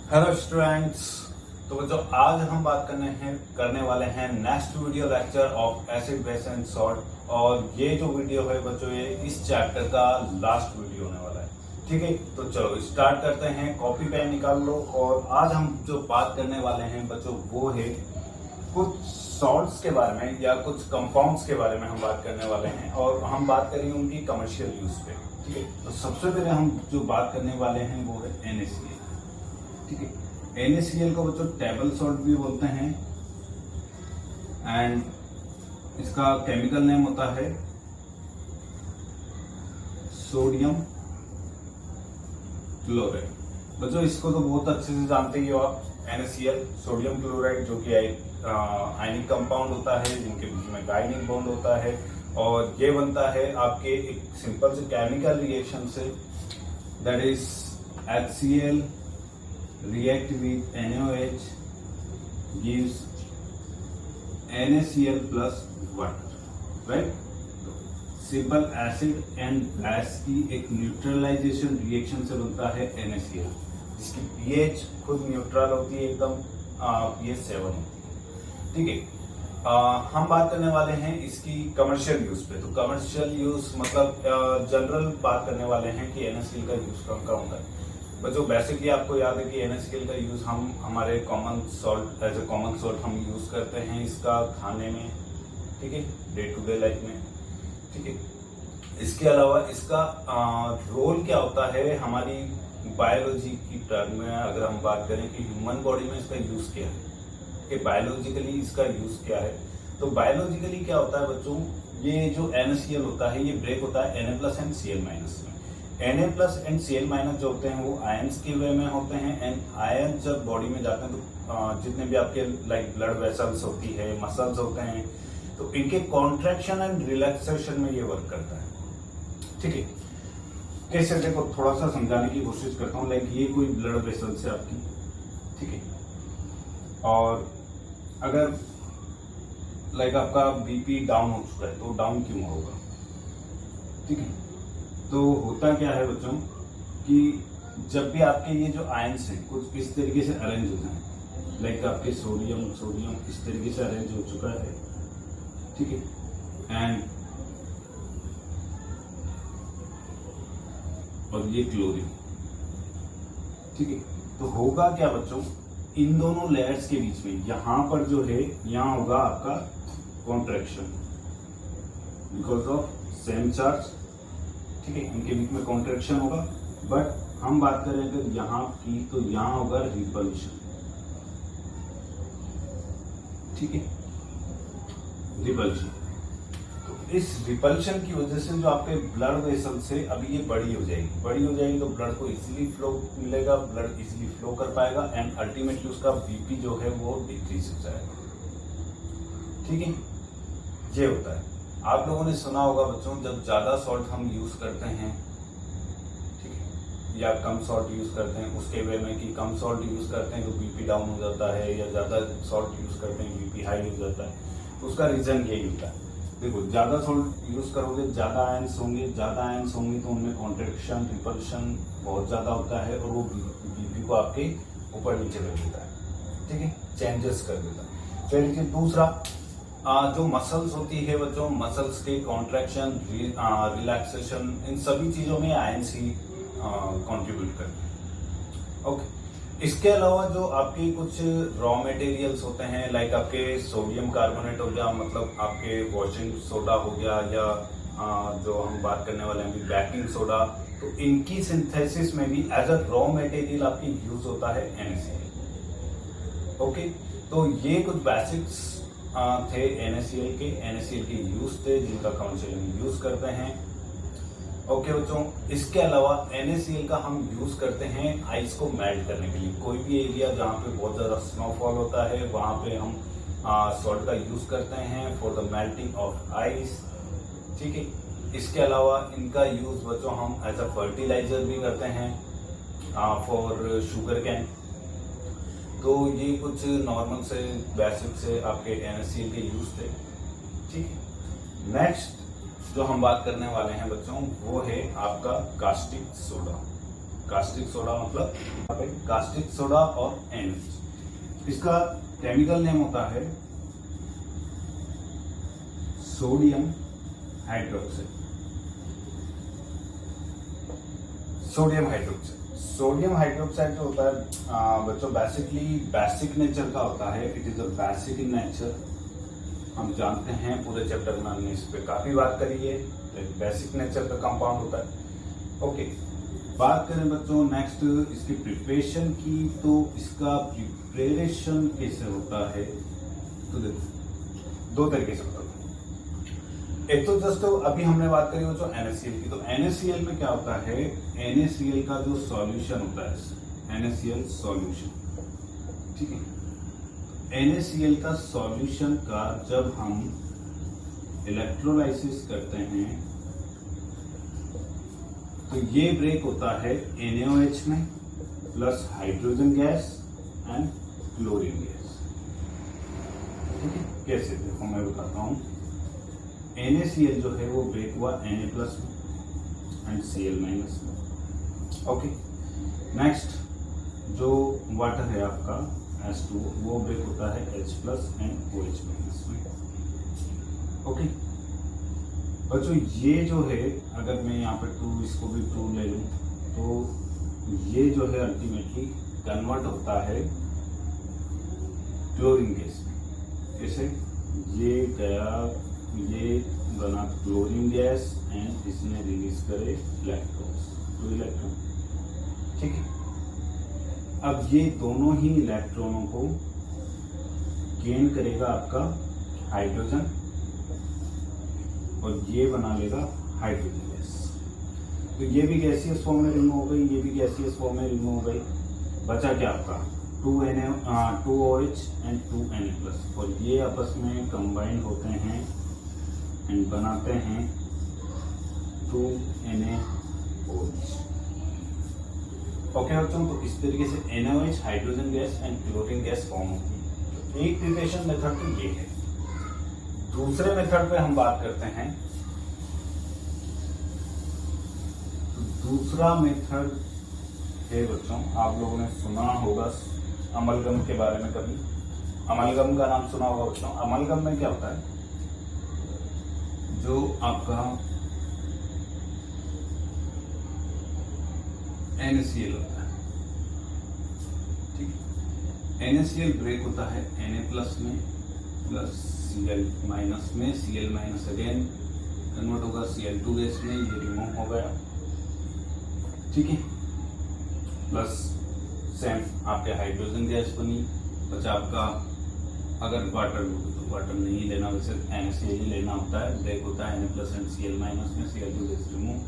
Hello students. तो बच्चों आज हम बात करने वाले हैं next video lecture of acid base and salt. और ये जो वीडियो है बच्चों ये इस चैप्टर का लास्ट वीडियो होने वाला है। ठीक है, तो चलो स्टार्ट करते हैं। कॉपी पेन निकाल लो। और आज हम जो बात करने वाले हैं बच्चों वो है कुछ सॉल्ट्स के बारे में या कुछ कंपाउंड्स के बारे में हम बात करने वाले हैं। और हम बात करेंगे उनकी कमर्शियल यूज पे। ठीक है, तो सबसे पहले हम जो बात करने वाले हैं वो है NaCl। ठीक है, NaCl को बच्चों टेबल सॉल्ट भी बोलते हैं एंड इसका केमिकल नेम होता है सोडियम क्लोराइड। बच्चों इसको तो बहुत अच्छे से जानते ही हो आप। NaCl सोडियम क्लोराइड जो कि आयनिक कंपाउंड होता है जिनके बीच में आयनिक बॉन्ड होता है और ये बनता है आपके एक सिंपल से केमिकल रिएक्शन से, that is HCl react with NaOH gives NaCl plus water, right? Simple acid and base की एक न्यूट्रलाइजेशन रिएक्शन से बनता है NaCl, जिसकी pH खुद न्यूट्रल होती है, एकदम pH 7 होती है। ठीक है, हम बात करने वाले हैं इसकी कमर्शियल यूज पे। तो कमर्शियल यूज मतलब जनरल बात करने वाले हैं कि NaCl का यूज कौन का होता है। बच्चों बेसिकली आपको याद है कि NaCl का यूज हम हमारे common salt as a common salt हम यूज करते हैं इसका खाने में। ठीक है, डे टू डे लाइफ में। ठीक है, इसके अलावा इसका रोल क्या होता है हमारी बायोलॉजी की टर्म में अगर हम बात करें कि ह्यूमन बॉडी में इसका यूज क्या है, कि बायोलॉजिकली इसका यूज क्या है। तो बायोलॉजिकली क्या होता है बच्चों, ये जो NaCl होता है ये ब्रेक होता है Na plus and Cl minus में। Na plus and Cl minus जो होते हैं वो आयंस के वे में होते हैं एंड आयन जब बॉडी में जाते हैं तो जितने भी आपके लाइक ब्लड वेसल्स होती है, मसल्स होते हैं, तो इनके कॉन्ट्रैक्शन एंड रिलैक्सेशन में ये वर्क करता है। ठीक है, कैसे देखो थोड़ा सा समझाने की कोशिश करता हूँ। लाइक ये कोई ब्लड वेसल्स है आपकी, ठीक है, और अगर लाइक आपका बीपी डाउन हो चुका है तो डाउन क्यों होगा। ठीक है, तो होता क्या है बच्चों कि जब भी आपके ये जो आयंस हैं कुछ इस तरीके से अरेंज हो जाए, लाइक आपके सोडियम इस तरीके से अरेंज हो चुका है। ठीक है, एंड और ये क्लोरीन। ठीक है, तो होगा क्या बच्चों, इन दोनों लेयर्स के बीच में यहां पर जो है यहां होगा आपका contraction because of same charge. ठीक है, इनके बीच में कॉन्ट्रैक्शन होगा। बट हम बात करें अगर यहाँ की तो यहाँ होगा रिपल्शन। ठीक है, रिपल्शन। तो इस रिपल्शन की वजह से जो आपके ब्लड वेसल से अभी ये बड़ी हो जाएगी तो ब्लड को इजीली फ्लो मिलेगा, ब्लड इजीली फ्लो कर पाएगा एंड अल्टीमेटली उसका बीपी जो है वो डिक्रीज हो जाएगा। ठीक है, ये होता है। आप लोगों ने सुना होगा बच्चों जब ज्यादा सॉल्ट हम यूज करते हैं, ठीक है, या कम सॉल्ट यूज करते हैं उसके वे में कि कम सॉल्ट यूज करते हैं तो बीपी डाउन हो जाता है, या ज्यादा सॉल्ट यूज करते हैं बीपी हाई हो जाता है। तो उसका रीजन यही होता है। देखो ज्यादा सॉल्ट यूज करोगे ज्यादा आयंस होंगे तो उनमें कॉन्ट्रैक्शन रिपल्शन बहुत ज्यादा होता है और वो बीपी को आपके ऊपर नीचे कर देता है। ठीक है, चेंजेस कर देता है। फिर दूसरा जो मसल्स होती है बच्चों, मसल्स के कॉन्ट्रैक्शन रिलैक्सेशन इन सभी चीजों में आयंस ही कंट्रीब्यूट करते हैं। ओके, इसके अलावा जो आपके कुछ रॉ मटेरियल्स होते हैं लाइक आपके सोडियम कार्बोनेट हो गया, मतलब आपके वॉशिंग सोडा हो गया, या जो हम बात करने वाले हैं बेकिंग सोडा, तो इनकी सिंथेसिस में भी एज अ रॉ मटेरियल आपकी यूज होता है NaCl। ओके, तो ये कुछ बेसिक्स थे NaCl के यूज थे जिनका कमर्शियल यूज करते हैं। ओके बच्चों, इसके अलावा NaCl का हम यूज करते हैं आइस को मेल्ट करने के लिए। कोई भी एरिया जहाँ पे बहुत ज्यादा स्नोफॉल होता है वहां पे हम सॉल्ट का यूज करते हैं for the melting of ice. ठीक है, इसके अलावा इनका यूज बच्चों हम एज अ फर्टिलाइजर भी करते हैं फॉर शुगर कैन। तो ये कुछ नॉर्मल से बेसिक से आपके NaCl के यूज थे। ठीक है, नेक्स्ट जो हम बात करने वाले हैं बच्चों वो है आपका कास्टिक सोडा। कास्टिक सोडा मतलब कास्टिक सोडा और NH। इसका केमिकल नेम होता है sodium hydroxide. Sodium hydroxide, sodium hydroxide जो होता है बच्चों बेसिकली बेसिक नेचर का होता है। It is a basic in nature. हम जानते हैं, पूरे चैप्टर में हमने इस पे काफी बात करी है। तो एक बेसिक नेचर का कंपाउंड होता है। ओके, बात करें बच्चों नेक्स्ट इसकी प्रिपरेशन की, तो इसका प्रिपरेशन कैसे होता है, तो देखो दो तरीके से होता है। एक तो जस्ट अभी हमने बात करी बच्चों NaCl की। तो NaCl में क्या होता है, NaCl का जो सॉल्यूशन होता है, NaCl सॉल्यूशन, ठीक है। NaCl का सॉल्यूशन का जब हम इलेक्ट्रोलाइसिस करते हैं तो ये ब्रेक होता है NaOH में plus hydrogen gas and chlorine gas, ठीक है। कैसे, देखो मैं बताता हूं। NaCl जो है वो ब्रेक हुआ Na प्लस में एंड Cl माइनस में। ओके, नेक्स्ट जो वाटर है आपका H2 वो ब्रेक होता है H plus and OH minus में। ओके बच्चों, ये जो है अगर मैं यहाँ पे 2 इसको भी 2 ले लूँ तो ये जो है अल्टीमेटली कन्वर्ट होता है क्लोरीन गैस में। कैसे, ये गया, ये बना क्लोरीन गैस एंड इसने रिलीज करे इलेक्ट्रॉन्स, 2 इलेक्ट्रॉन, ठीक है। अब ये दोनों ही इलेक्ट्रॉनों को गेन करेगा आपका हाइड्रोजन और ये बना लेगा हाइड्रोजन गैस। तो ये भी गैसियस फॉर्म में रिमूव हो गई, ये भी गैसियस फॉर्म में रिमूव हो गई। बचा क्या आपका 2OH एंड 2Na+, और ये आपस में कंबाइन होते हैं एंड बनाते हैं 2NaOH। ओके बच्चों, तो इस तरीके से NaOH hydrogen gas and chlorine gas form होती है। एक प्रिपरेशन मेथड तो ये है। दूसरे मेथड पे हम बात करते हैं। तो दूसरा मेथड है बच्चों, आप लोगों ने सुना होगा अमलगम के बारे में, कभी अमलगम का नाम सुना होगा बच्चों। अमलगम में क्या होता है, जो आपका NaCl होता है, ठीक है। NaCl ब्रेक होता है Na+ में प्लस Cl माइनस में, Cl माइनस अगेन कन्वर्ट होगा Cl2 गैस में, ये रिमूव हो गया, ठीक है। प्लस सेम आपके हाइड्रोजन गैस बनी। बचा आपका, अगर वाटर तो वाटर नहीं लेना, वैसे NaCl ही लेना होता है। ब्रेक होता है Na+ एंड Cl माइनस में, Cl2 गैस रिमूव।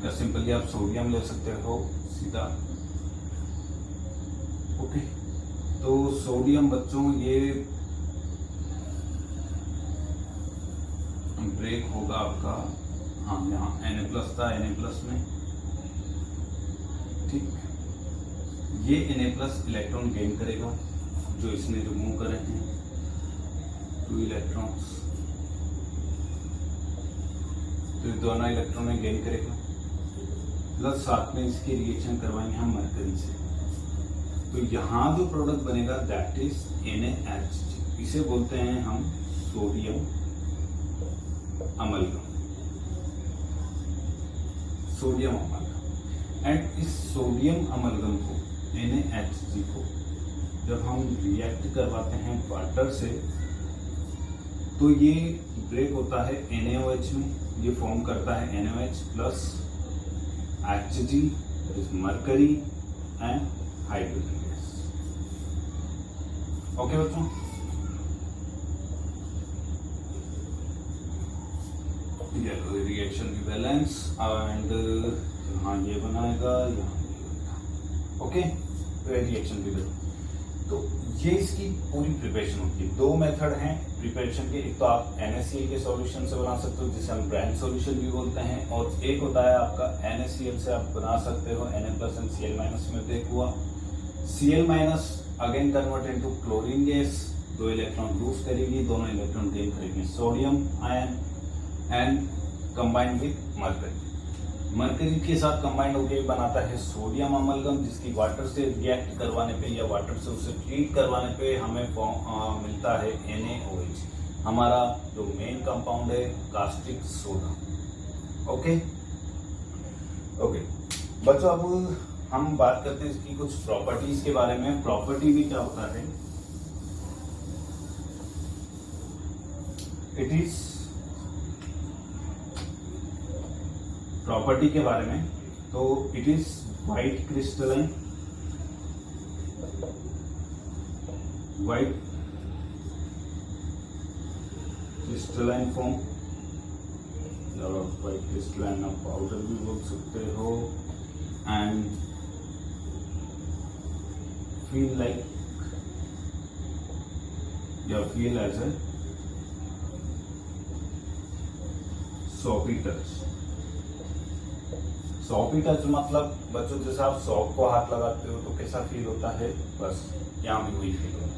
या सिंपली आप सोडियम ले सकते हो सीधा। ओके, तो सोडियम बच्चों ये ब्रेक होगा आपका, हाँ यहाँ Na+ था, Na+ में, ठीक। ये Na+ इलेक्ट्रॉन गेन करेगा जो इसने रिमूव करे हैं 2 इलेक्ट्रॉन्स, तो दोनों इलेक्ट्रॉन में गेन करेगा। प्लस साथ में इसकी रिएक्शन करवाएंगे हम मरकरी से, तो यहाँ जो प्रोडक्ट बनेगा दैट इज NaHg। इसे बोलते हैं हम sodium amalgam, sodium amalgam. And इस सोडियम अमलगम को, NaHg को, जब हम रिएक्ट करवाते हैं वाटर से, तो ये ब्रेक होता है NaOH में, ये फॉर्म करता है NaOH plus Hg, that is mercury and hydrogen gas। Okay बच्चों, ये रिएक्शन की बैलेंस एंड यहाँ ये बनाएगा, यहाँ ये बनाएगा। ओके, रिएक्शन की बैलेंस। तो ये इसकी पूरी प्रिपरेशन होती है। 2 मेथड हैं प्रिपरेशन के। एक तो आप NaCl के सॉल्यूशन से बना सकते हो, जिसे हम ब्रांड सॉल्यूशन भी बोलते हैं, और एक होता है आपका NaCl से आप बना सकते हो Na+ एंड Cl- में ब्रेक हुआ। Cl- again convert into chlorine gas, 2 electron lose करेगी, दोनों इलेक्ट्रॉन गेन करेंगे sodium ion and combine with mercury. Mercury के साथ कंबाइंड होकर बनाता है सोडियम अमलगम, जिसकी वाटर से रिएक्ट करवाने पे या वाटर से उसे ट्रीट करवाने पे हमें मिलता है NaOH, हमारा जो मेन कंपाउंड है कास्टिक सोडा। ओके बच्चों, अब हम बात करते हैं इसकी कुछ प्रॉपर्टीज के बारे में। प्रॉपर्टी भी क्या होता है, इट इज प्रॉपर्टी के बारे में, तो it is white crystalline form, white crystalline आप पाउडर भी बोल सकते हो, एंड फील लाइक या feel as a soapy touch. Soapy touch मतलब बच्चों जैसे आप सॉप को हाथ लगाते हो तो कैसा फील होता है, बस यहाँ भी वही फील होता है,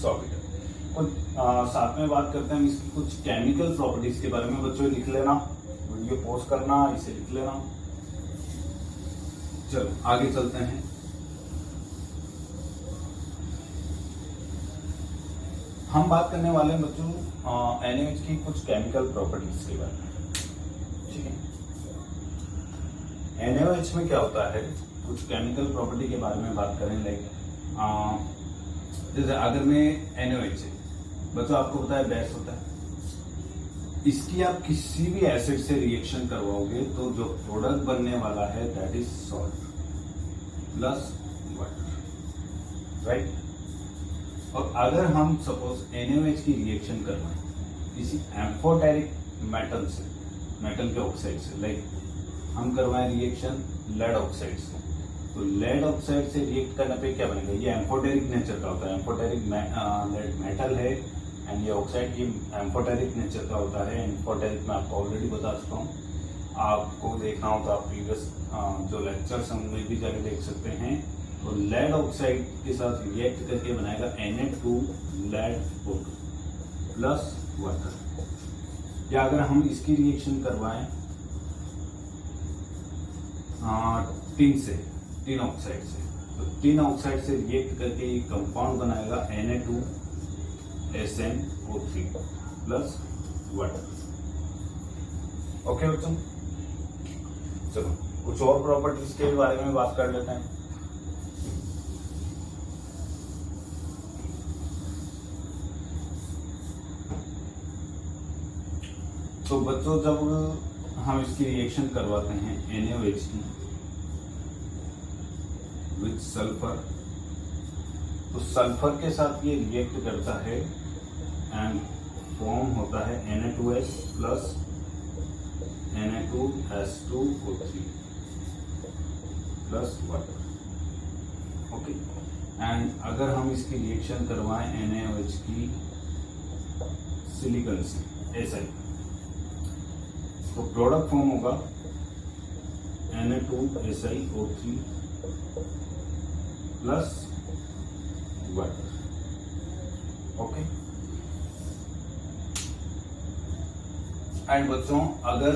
सॉपी टच। कुछ साथ में बात करते हैं हम इसकी कुछ केमिकल प्रॉपर्टीज के बारे में। बच्चों लिख लेना, वीडियो पॉज करना, इसे लिख लेना। चलो आगे चलते हैं। हम बात करने वाले हैं बच्चों NaOH की कुछ केमिकल प्रॉपर्टीज के बारे में, ठीक है। NaOH में क्या होता है, कुछ केमिकल प्रॉपर्टी के बारे में बात करें, लाइक जैसे अगर मैं NaOH है बच्चों, आपको पता है बेस होता है, इसकी आप किसी भी एसिड से रिएक्शन करवाओगे तो जो प्रोडक्ट बनने वाला है that is salt plus water, right. और अगर हम सपोज NaOH की रिएक्शन करवाएं किसी एम्फोटेरिक मेटल से, मेटल के ऑक्साइड से, लाइक हम करवाएं रिएक्शन लेड ऑक्साइड से, तो लेड ऑक्साइड से रिएक्ट करने पे क्या बनेगा, ये एम्फोटेरिक नेचर का होता है, एम्फोटेरिक लेड मेटल है, एंड ये ऑक्साइड की एम्फोटेरिक नेचर का होता है। एम्फोटेरिक मैं आपको ऑलरेडी बता चुका हूँ, आपको देखना हो तो आप प्रीवियस जो लेक्चर्स हैं उनमें भी जाके देख सकते हैं। तो लेड ऑक्साइड के साथ रिएक्ट करके बनाएगा Na2 लेड प्लस वाटर। या अगर हम इसकी रिएक्शन करवाएं टिन से, टिन ऑक्साइड से, तो टिन ऑक्साइड से रिएक्ट करके ये कंपाउंड बनाएगा Na2SnO3 प्लस वाटर। ओके बच्चों, चलो कुछ और प्रॉपर्टीज के बारे में बात कर लेते हैं। तो बच्चों जब हम इसकी रिएक्शन करवाते हैं NaOH की विद सल्फर, तो सल्फर के साथ ये रिएक्ट करता है एंड फॉर्म होता है Na2S plus Na2S2O3 plus water. Okay, and अगर हम इसकी रिएक्शन करवाएं NaOH की सिलिकॉन से SI, तो प्रोडक्ट फॉर्म होगा Na2SiO3 plus water. Okay, and बच्चों अगर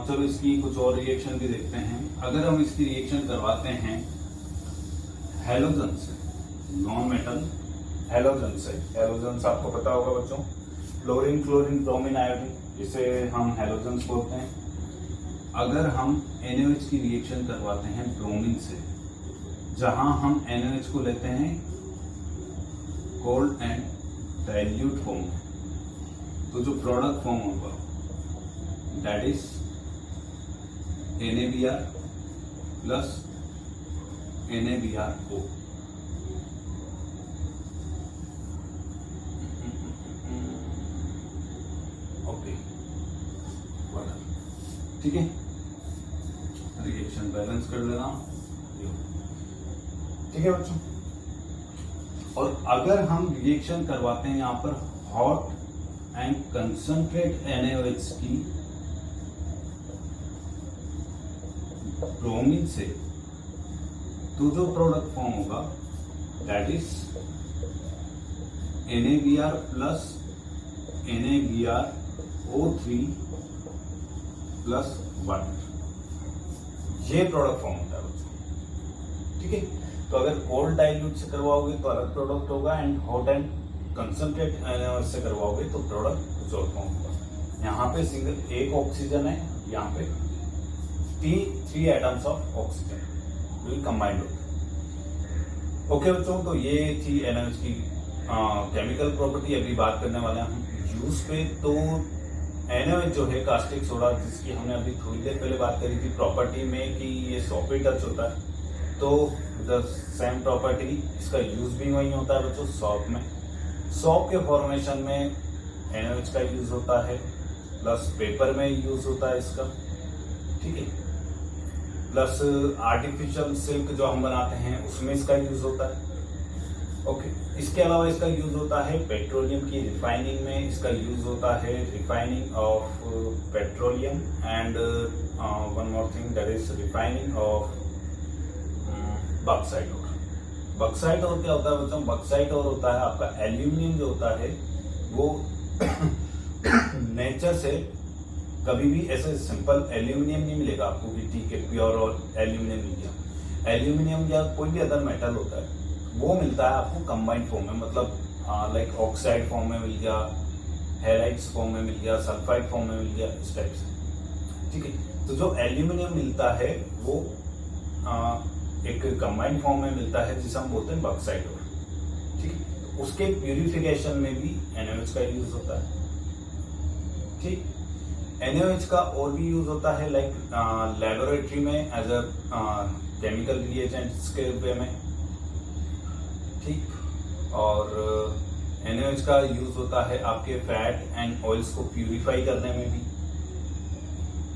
चलो इसकी कुछ और रिएक्शन भी देखते हैं। अगर हम इसकी रिएक्शन करवाते हैं हैलोजन से, नॉन मेटल हैलोजन से, हैलोजन आपको पता होगा बच्चों, फ्लोरीन, क्लोरीन, ब्रोमीन, आयोडीन, इसे हम हैलोजन्स बोलते हैं। अगर हम NaOH की रिएक्शन करवाते हैं ब्रोमीन से, जहां हम NaOH को लेते हैं कोल्ड एंड डाइल्यूट फॉर्म में, तो जो प्रोडक्ट फॉर्म होगा that is NaBr plus NaBrO। ठीक है, रिएक्शन बैलेंस कर लेना, ठीक है बच्चों। और अगर हम रिएक्शन करवाते हैं यहाँ पर हॉट एंड कंसंट्रेट NaOH की ब्रोमीन से, तो जो प्रोडक्ट फॉर्म होगा that is NaBr plus NaBrO3 plus water. ये प्रोडक्ट फॉर्म होता है बच्चों। ठीक है, तो अगर कोल्ड डाइल्यूट से करवाओगे तो अलग प्रोडक्ट होगा, and hot and concentrate NH से करवाओगे तो प्रोडक्ट कुछ और फॉर्म होगा। यहाँ पे सिंगल एक ऑक्सीजन है, यहाँ पे 3 एटम्स ऑफ ऑक्सीजन जो कंबाइंड होते हैं। ओके बच्चों, तो ये थी एनएच की केमिकल प्रॉपर्टी। अभी बात करने वाले हैं हम यूज पे। तो NaOH जो है कास्टिक सोडा, जिसकी हमने अभी थोड़ी देर पहले बात करी थी प्रॉपर्टी में कि ये सॉपी टच होता है, तो द सेम प्रॉपर्टी इसका यूज भी वही होता है बच्चों, सॉप में। सॉप के फॉर्मेशन में NaOH का यूज होता है, प्लस पेपर में यूज होता है इसका। ठीक है, प्लस आर्टिफिशियल सिल्क जो हम बनाते हैं उसमें इसका यूज होता है। ओके, इसके अलावा इसका यूज होता है पेट्रोलियम की रिफाइनिंग में, इसका यूज होता है refining of petroleum, and one more thing that is refining of bauxite ore. Bauxite ore क्या होता है बच्चों? बॉक्साइट ओर होता है आपका एल्यूमिनियम जो होता है वो नेचर से कभी भी ऐसे सिंपल एल्यूमिनियम नहीं मिलेगा आपको कि ठीक है प्योर और एल्यूमिनियम मिल गया। एल्यूमिनियम या कोई भी अदर मेटल होता है वो मिलता है आपको कंबाइंड फॉर्म में, मतलब लाइक ऑक्साइड फॉर्म में मिल गया, हैलाइड्स फॉर्म में मिल गया, सल्फाइड फॉर्म में मिल गया, इस टाइप से। ठीक है, तो जो एल्यूमिनियम मिलता है वो एक कंबाइंड फॉर्म में मिलता है जिसे हम बोलते हैं बॉक्साइट ओर। ठीक है, तो उसके प्यूरिफिकेशन में भी NaOH का यूज होता है। ठीक, NaOH का और भी यूज होता है लाइक लेबोरेटरी में एज अ केमिकल रिएजेंट्स के वे में। ठीक, और NaOH का यूज होता है आपके फैट एंड ऑयल्स को प्यूरिफाई करने में भी।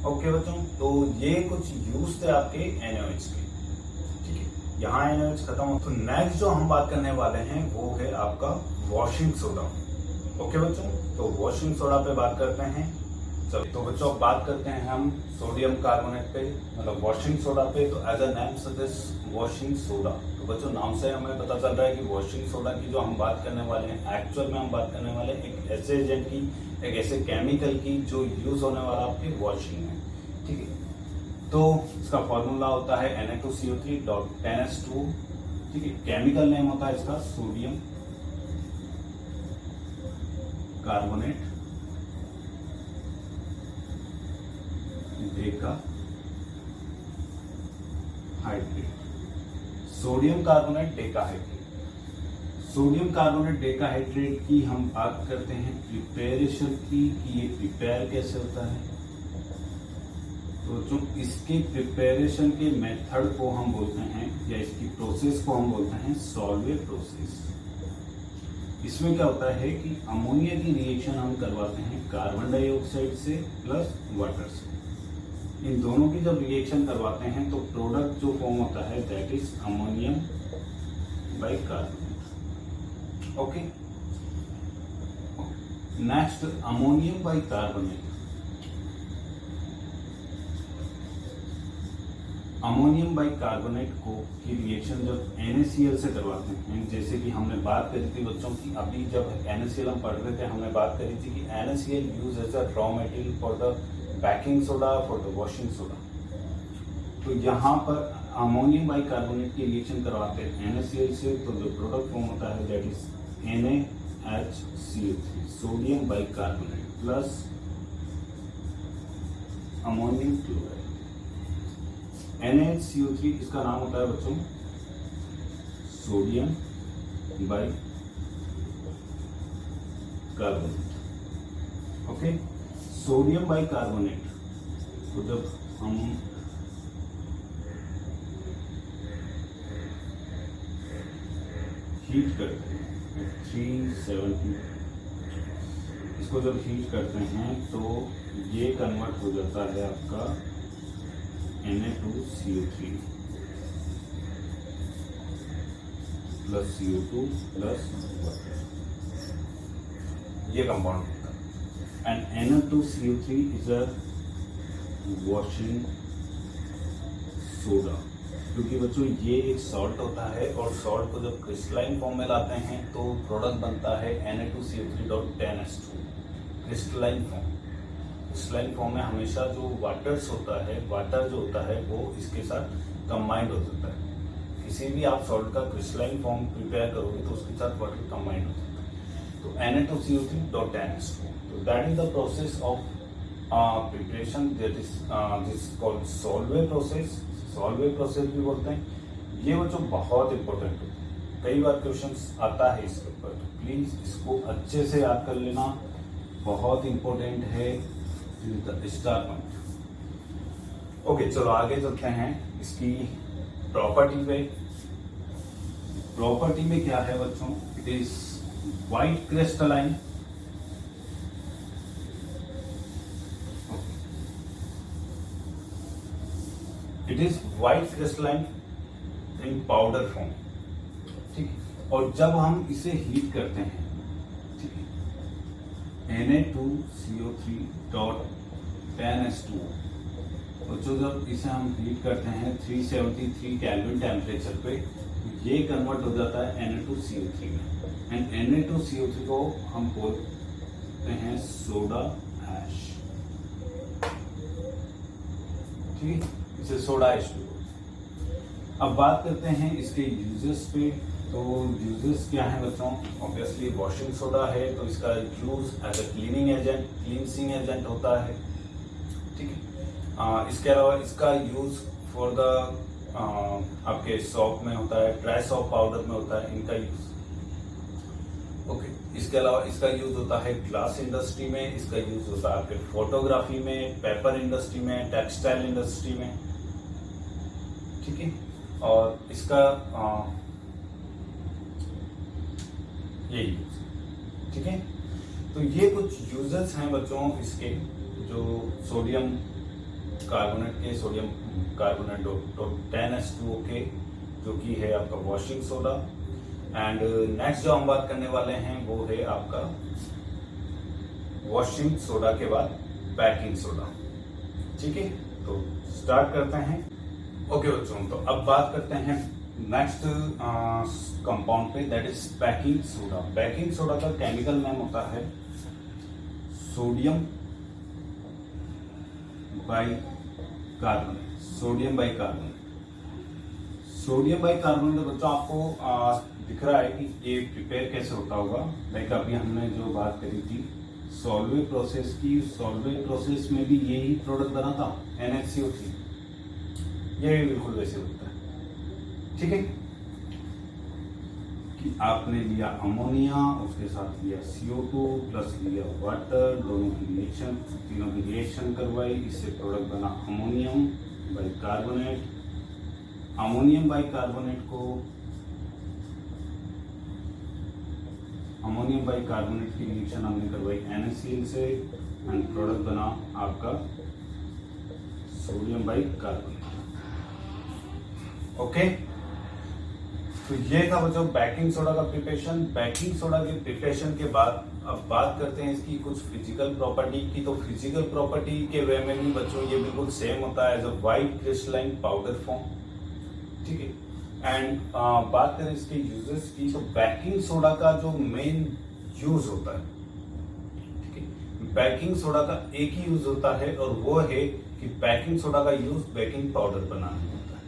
ओके बच्चों, तो ये कुछ यूज थे आपके NaOH के। ठीक है, यहाँ NaOH खत्म हो। तो नेक्स्ट जो हम बात करने वाले हैं वो है आपका वॉशिंग सोडा। ओके बच्चों, तो वॉशिंग सोडा पे बात करते हैं। चलो, तो बच्चों अब बात करते हैं हम सोडियम कार्बोनेट पे, मतलब वॉशिंग सोडा पे। तो as a name suggest washing soda. तो बच्चों नाम से हमें पता चल रहा है कि वॉशिंग सोडा की जो हम बात करने वाले हैं, एक्चुअल में हम बात करने वाले हैं एक ऐसे एजेंट की, एक ऐसे केमिकल की जो यूज होने वाला आपके वॉशिंग में। ठीक है, तो इसका फॉर्मूला होता है Na2CO3.10H2। ठीक है, केमिकल नेम होता है इसका sodium carbonate Deka hydrate. Sodium carbonate Deka hydrate. Sodium carbonate Deka hydrate की हम बात करते हैं प्रिपरेशन की कि ये प्रिपेयर कैसे होता है। तो जो इसके प्रिपरेशन के मेथड को हम बोलते हैं या इसकी प्रोसेस को हम बोलते हैं सॉल्वे प्रोसेस। इसमें क्या होता है कि अमोनिया की रिएक्शन हम करवाते हैं कार्बन डाइऑक्साइड से प्लस वाटर से। इन दोनों की जब रिएक्शन करवाते हैं तो प्रोडक्ट जो फॉर्म होता है that is ammonium bicarbonate. Okay, next ammonium bicarbonate. Ammonium bicarbonate को की रिएक्शन जब NaCl से करवाते हैं, जैसे कि हमने बात करी थी बच्चों की अभी जब NaCl हम पढ़ रहे थे, हमने बात करी थी कि NaCl use as a raw material for the baking soda, for the washing soda. तो यहाँ पर अमोनियम बाइकार्बोनेट की रिएक्शन करवाते हैं NaCl से, तो जो प्रोडक्ट फॉर्म होता है that is NaHCl3 sodium bicarbonate plus ammonium chloride. NaHCO3 इसका नाम होता है बच्चों sodium bicarbonate. Okay, sodium bicarbonate को जब हम हीट करते हैं 370, इसको जब हीट करते हैं तो ये कन्वर्ट हो जाता है आपका Na2CO3 plus CO2 plus water, ये कंपाउंड होता है। And Na2CO3 is a washing soda, क्योंकि बच्चों ये एक सॉल्ट होता है और सॉल्ट को जब क्रिस्टलाइन फॉर्म में लाते हैं तो प्रोडक्ट बनता है Na2CO3.10H2 crystalline form. Crystalline form में हमेशा जो वाटर्स होता है, वाटर जो होता है वो इसके साथ कंबाइंड हो जाता है। किसी भी आप सॉल्ट का क्रिस्टलाइन फॉर्म प्रिपेयर करोगे तो उसके साथ वाटर कंबाइंड हो जाता है। तो Na2CO3.NH2, तो that is the process of preparation, that is this called Solvay process. Solvay process भी बोलते हैं। ये बच्चों बहुत इंपॉर्टेंट होता है, कई बार क्वेश्चंस आता है इसके ऊपर, तो प्लीज इसको अच्छे से याद कर लेना, बहुत इंपॉर्टेंट है, स्टार पॉइंट। ओके, चलो आगे चलते हैं इसकी प्रॉपर्टी पे। प्रॉपर्टी में क्या है बच्चों, it is white crystalline, it is white crystalline in powder form, ठीक है। और जब हम इसे हीट करते हैं, ठीक है, Na2CO3.10H2, और जो जब इसे हम हीट करते हैं 373 केल्विन टेम्परेचर पे, ये कन्वर्ट हो जाता है Na2CO3 में, एंड Na2CO3 को हम बोलते हैं सोडा ऐश, ठीक है, इसे सोडा ऐश भी बोलते हैं। अब बात करते हैं इसके यूजेस पे। तो यूजेस क्या है बच्चों, ऑब्वियसली वॉशिंग सोडा है तो इसका use as a cleaning agent, cleansing agent होता है, ठीक है। इसके अलावा इसका यूज फॉर द आपके सॉप में होता है, ड्राई सॉप पाउडर में होता है इनका यूज, ओके। इसके अलावा इसका यूज होता है ग्लास इंडस्ट्री में, इसका यूज होता है आपके फोटोग्राफी में, पेपर इंडस्ट्री में, टेक्सटाइल इंडस्ट्री में, ठीक है। और इसका ये यूज, ठीक है। तो ये कुछ यूजेस हैं बच्चों इसके, जो सोडियम कार्बोनेट के, सोडियम कार्बोनेट 10H2O के, जो कि है आपका वॉशिंग सोडा। एंड नेक्स्ट जो हम बात करने वाले हैं वो है आपका वॉशिंग सोडा के बाद बेकिंग सोडा, ठीक है। तो स्टार्ट करते हैं। ओके बच्चों, तो अब बात करते हैं नेक्स्ट कंपाउंड पे, that is baking soda. Baking soda का केमिकल नेम होता है sodium bicarbonate, sodium bicarbonate. Sodium bicarbonate बच्चों आपको दिख रहा है कि ये प्रिपेयर कैसे होता होगा। लाइक अभी हमने जो बात करी थी सॉल्वे प्रोसेस की, सॉल्वे प्रोसेस में भी यही प्रोडक्ट बना था NaCO3, ये भी बिल्कुल वैसे होता है, ठीक है। कि आपने लिया अमोनिया, उसके साथ लिया CO2 प्लस लिया वाटर, दोनों की रिएक्शन, तीनों की रिएक्शन करवाई, इससे प्रोडक्ट बना अमोनियम बाइकार्बोनेट। अमोनियम बाइकार्बोनेट को, अमोनियम बाइकार्बोनेट की रिएक्शन हमने करवाई NaCl से, एंड प्रोडक्ट बना आपका सोडियम बाइकार्बोनेट, ओके। तो ये था बच्चों बेकिंग सोडा का प्रिपरेशन। बेकिंग सोडा के प्रिपरेशन के बाद अब बात करते हैं इसकी कुछ फिजिकल प्रॉपर्टी की। तो फिजिकल प्रॉपर्टी के वे में भी बच्चों ये बिल्कुल सेम होता है, as a white crystalline powder form, ठीक है। एंड बात करें इसके यूजेस की, तो बेकिंग सोडा का जो मेन यूज होता है, ठीक है, बेकिंग सोडा का एक ही यूज होता है और वो है कि बेकिंग सोडा का यूज बेकिंग पाउडर बनाने में होता है,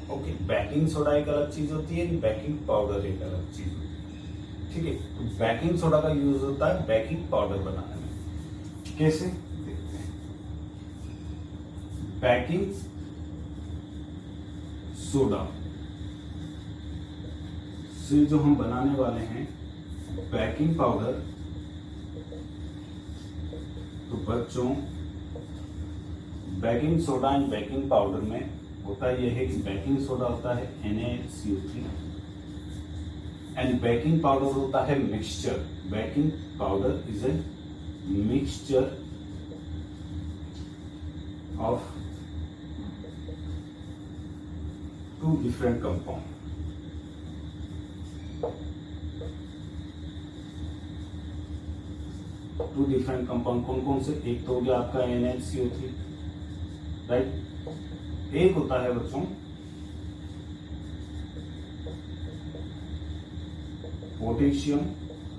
ओके। बेकिंग सोडा एक अलग चीज होती है, बेकिंग पाउडर एक अलग चीज होती है, ठीक है। तो बेकिंग सोडा का यूज होता है बेकिंग पाउडर बनाने में। कैसे देखते हैं। बेकिंग सोडा से जो हम बनाने वाले हैं बेकिंग पाउडर, तो बच्चों baking soda and baking powder में होता यह है कि बेकिंग सोडा होता है NaCO3 एंड बेकिंग पाउडर होता है mixture. Baking powder is a mixture of two different compound. Two different compound कौन कौन से, एक तो हो गया आपका NaCO3, राइट। एक होता है बच्चों potassium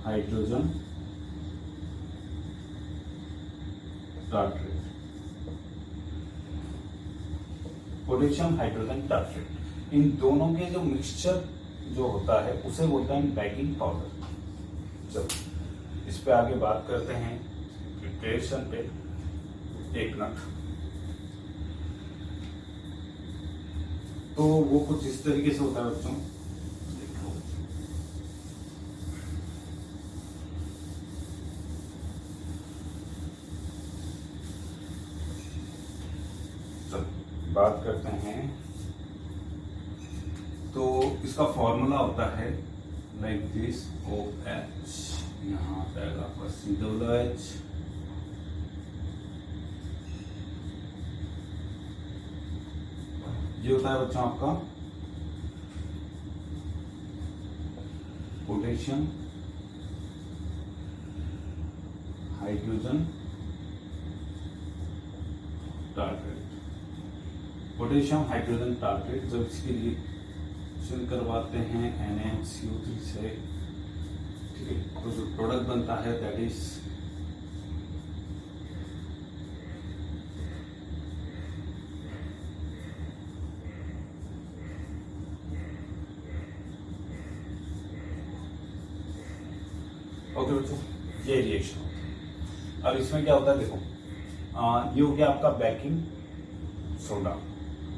hydrogen tartrate, potassium hydrogen tartrate, इन दोनों के जो मिक्सचर जो होता है उसे बोलते हैं बेकिंग पाउडर। चलो इस पे आगे बात करते हैं प्रिपरेशन पे। एक मिनट, तो वो कुछ इस तरीके से होता है बच्चों, देखो चलो बात करते हैं। तो इसका फॉर्मूला होता है लाइक दिस, OH, यहाँ आ जाएगा आपका COOH, ये होता है बच्चों आपका potassium hydrogen tartrate. Potassium hydrogen tartrate जब इसके लिए रिएक्शन करवाते हैं NaCO3 से, ठीक है, तो जो प्रोडक्ट बनता है दैट इज ओके बच्चों, ये रिएक्शन होता है। अब इसमें क्या होता है देखो, ये हो गया आपका बेकिंग सोडा,